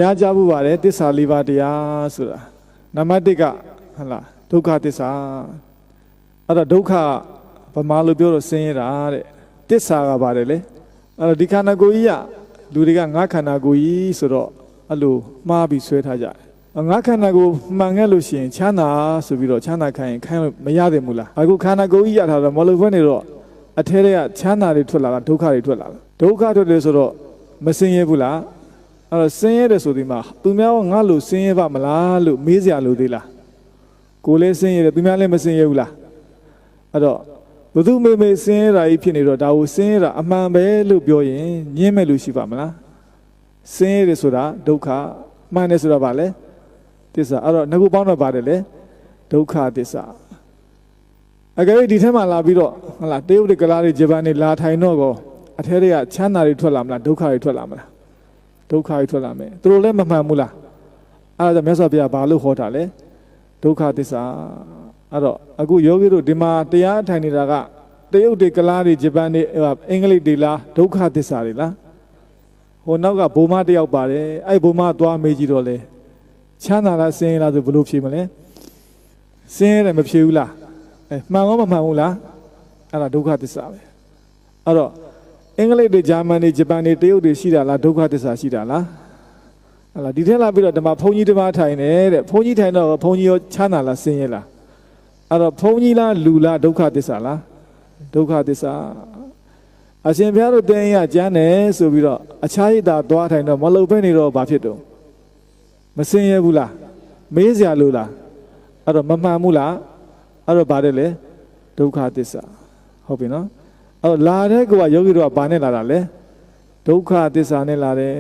ရားကြဖို့ပါတယ်တစ္ဆာလေးပါးတရားဆိုတာနံပါတ်1ကဟုတ်လားဒုက္ခသစ္စာအဲ့တော့ဒုက္ခဗမာလိုပြောတော့ဆင်းရဲတာတဲ့သစ္စာကပါတယ်လေအဲ့တော့ဒီခန္ဓာကိုယ်ကြီးကလူတွေကငါခန္ဓာကိုယ်ကြီးဆိုတော့အဲ့လိုမှားပြီးဆွဲထားကြတယ်ငါခန္ဓာကိုယ်မှန်ခဲ့လို့ရှိရင်ချမ်းသာဆိုပြီးတော့ချမ်းသာခိုင်းလို့မရသေးဘူးလားအခုခန္ဓာကိုယ်ကြီးရထားတော့မလို့ဘဲနေတော့အထဲတွေကချမ်းသာတွေထွက်လာတာဒုက္ခတွေထွက်လာတာဒုက္ခထွက်တယ်ဆိုတော့မဆင်းရဲဘူးလားအဲ့တော့ဆင်းရဲတယ်ဆိုဒီမှာသူများကငါ့လိုဆင်းရဲပါမလားလို့မေးစရာလိုသေးလားကိုယ်လည်းဆင်းရဲတယ်သူများလည်းမဆင်းရဲဘူးလားအဲ့တော့ဘသူမေဆင်းရဲတာကြီးဖြစ်နေတော့ဒါကိုဆင်းရဲတာအမှန်ပဲလို့ပြောရင်ညင်းမဲ့လို့ရှိပါမလားဆင်းရဲတယ်ဆိုတာဒုက္ခမှန်တယ်ဆိုတာဘာလဲသစ္စာအဲ့တော့ငါကူပေါင်းတော့ပါတယ်လေဒုက္ခသစ္စာအကြိမ်ဒီထဲမှာလာပြီးတော့ဟုတ်လားတရုတ်တွေကလားတွေဂျပန်တွေလာထိုင်တော့ကောအထဲတွေကချမ်းသာတွေထွက်လာမလားဒုက္ခတွေထွက်လာမလားဒုက္ခတွေထွက်လာမယ်သူတို့လည်းမမှန်ဘူးလားအဲ့ဒါမြတ်စွာဘုရားဘာလို့ဟောတာလဲဒုက္ခသစ္စာအဲ့တော့အခုယောဂီတို့ဒီမှာတရားထိုင်နေတာကတရုတ်တွေကလားတွေဂျပန်တွေအင်္ဂလိပ်တွေလားဒုက္ခသစ္စာတွေလားဟိုနောက်ကဘုံမတယောက်ပါတယ်အဲ့ဘုံမသွားမေးကြည့်တော့လေချမ်းသာလားဆင်းရဲလားဆိုဘယ်လိုဖြေမလဲဆင်းရဲတယ်မဖြေဘူးလားမှန်ရောမမှန်ဘူးလားအဲ့ဒါဒုက္ခသစ္စာပဲအဲ့တော့အင်္ဂလိပ်တွေဂျာမန်တွေဂျပန်တွေတရုတ်တွေရှိတာလားဒုက္ခသစ္စာရှိတာလားဟလာဒီထက်လာပြီးတော့ဒီမှာဘုန်းကြီးတစ်ပါးထိုင်နေတဲ့ဘုန်းကြီးထိုင်တော့ဘုန်းကြီးရောချမ်းသာလားဆင်းရဲလားအဲ့တော့ဘုန်းကြီးလားလူလားဒုက္ခသစ္စာလားဒုက္ခသစ္စာအရှင်ဘုရားတို့တင်းရကျမ်းတယ်ဆိုပြီးတော့အခြားရတာသွားထိုင်တော့မလုံဖက်နေတော့ဘာဖြစ်တော့မဆင်းရဲဘူးလားမေးစရာလို့လားအဲ့တော့မမှန်ဘူးလားအဲ့တော့ဗါတယ်လေဒုက္ခသစ္စာဟုတ်ပြီနော်အဲ့တော့လာတဲ့ကောယောဂီတို့ကဘာနဲ့လာတာလဲဒုက္ခသစ္စာနဲ့လာတယ်